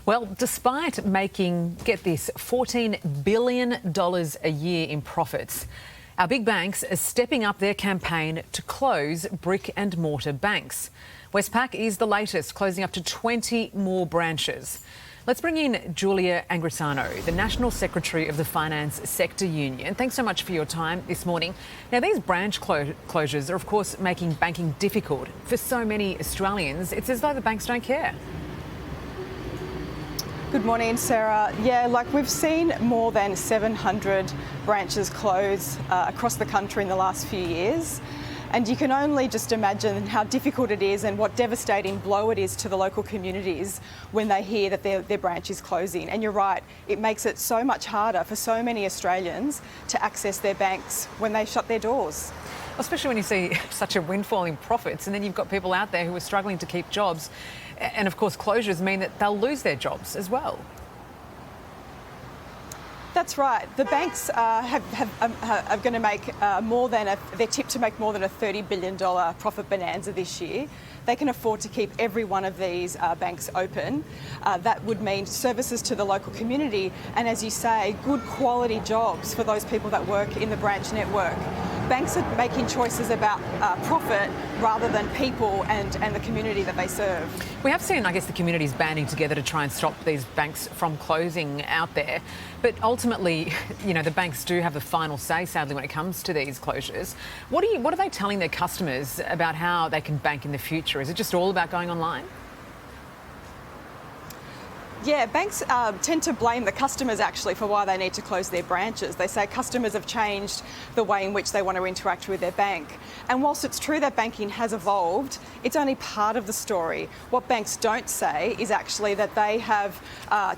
Well, despite making, get this, $14 billion a year in profits, our big banks are stepping up their campaign to close brick and mortar banks. Westpac is the latest, closing up to 20 more branches. Let's bring in Julia Angrisano, the National Secretary of the Finance Sector Union. Thanks so much for your time this morning. Now, these branch closures are, of course, making banking difficult. For so many Australians, it's as though the banks don't care. Good morning, Sarah. Yeah, we've seen more than 700 branches close across the country in the last few years. And you can only just imagine how difficult it is and what devastating blow it is to the local communities when they hear that their branch is closing. And you're right, it makes it so much harder for so many Australians to access their banks when they shut their doors. Especially when you see such a windfall in profits, and then you've got people out there who are struggling to keep jobs. And of course, closures mean that they'll lose their jobs as well. That's right. The banks are going to make they're tipped to make more than a $30 billion profit bonanza this year. They can afford to keep every one of these banks open. That would mean services to the local community and, as you say, good quality jobs for those people that work in the branch network. Banks are making choices about profit rather than people and the community that they serve. We have seen, I guess, the communities banding together to try and stop these banks from closing out there. But ultimately, you know, the banks do have the final say, sadly, when it comes to these closures. What are they telling their customers about how they can bank in the future? Is it just all about going online? Yeah, banks tend to blame the customers actually for why they need to close their branches. They say customers have changed the way in which they want to interact with their bank. And whilst it's true that banking has evolved, it's only part of the story. What banks don't say is actually that they have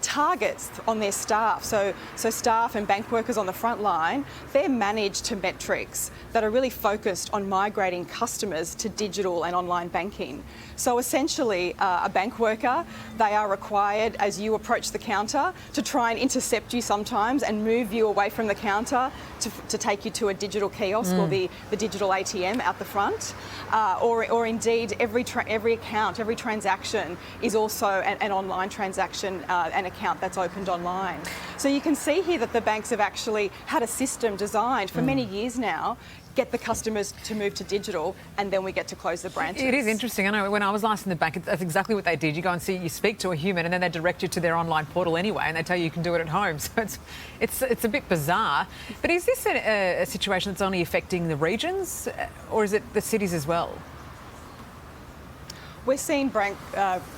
targets on their staff. So staff and bank workers on the front line, they're managed to metrics that are really focused on migrating customers to digital and online banking. So essentially, a bank worker, they are required, as you approach the counter, to try and intercept you sometimes and move you away from the counter to take you to a digital kiosk or the digital ATM out the front. Or indeed, every account, every transaction is also an online transaction, an account that's opened online. So you can see here that the banks have actually had a system designed for many years now, get the customers to move to digital, and then we get to close the branches. It is interesting. I know when I was last in the bank, that's exactly what they did. You go and you speak to a human, and then they direct you to their online portal anyway, and they tell you can do it at home. So it's a bit bizarre. But is this a situation that's only affecting the regions, or is it the cities as well? We're seeing branch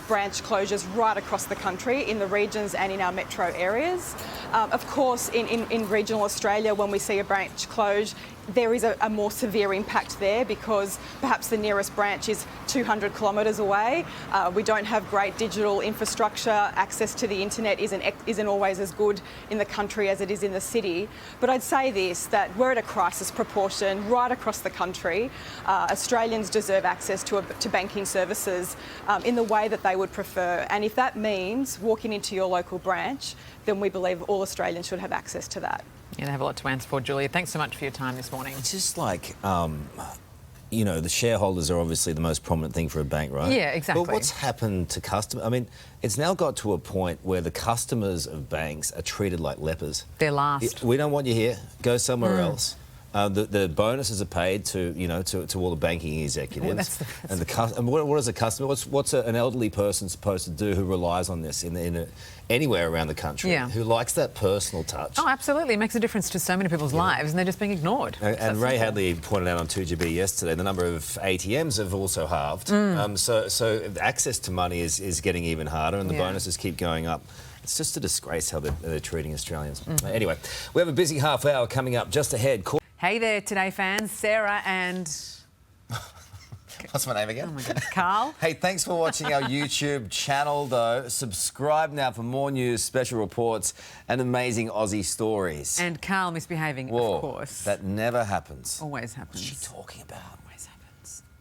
closures right across the country, in the regions and in our metro areas. Of course, in regional Australia, when we see a branch close, there is a more severe impact there because perhaps the nearest branch is 200 kilometres away. We don't have great digital infrastructure. Access to the internet isn't always as good in the country as it is in the city. But I'd say this, that we're at a crisis proportion right across the country. Australians deserve access to banking services in the way that they would prefer. And if that means walking into your local branch, then we believe all Australians should have access to that. Yeah, they have a lot to answer for, Julia. Thanks so much for your time this morning. It's just like, you know, the shareholders are obviously the most prominent thing for a bank, right? Yeah, exactly. But what's happened to customers? I mean, it's now got to a point where the customers of banks are treated like lepers. They're last. We don't want you here. Go somewhere else. The bonuses are paid to all the banking executives. Well, and what is a customer? What's an elderly person supposed to do who relies on this anywhere around the country? Yeah. Who likes that personal touch? Oh, absolutely. It makes a difference to so many people's lives, and they're just being ignored. And Ray Hadley pointed out on 2GB yesterday the number of ATMs have also halved. So access to money is getting even harder, and the bonuses keep going up. It's just a disgrace how they're treating Australians. Anyway, we have a busy half hour coming up just ahead. Hey there, Today fans. Sarah and... What's my name again? Oh my goodness, Karl. Hey, thanks for watching our YouTube channel, though. Subscribe now for more news, special reports, and amazing Aussie stories. And Karl misbehaving, Whoa, of course. That never happens. Always happens. What's she talking about?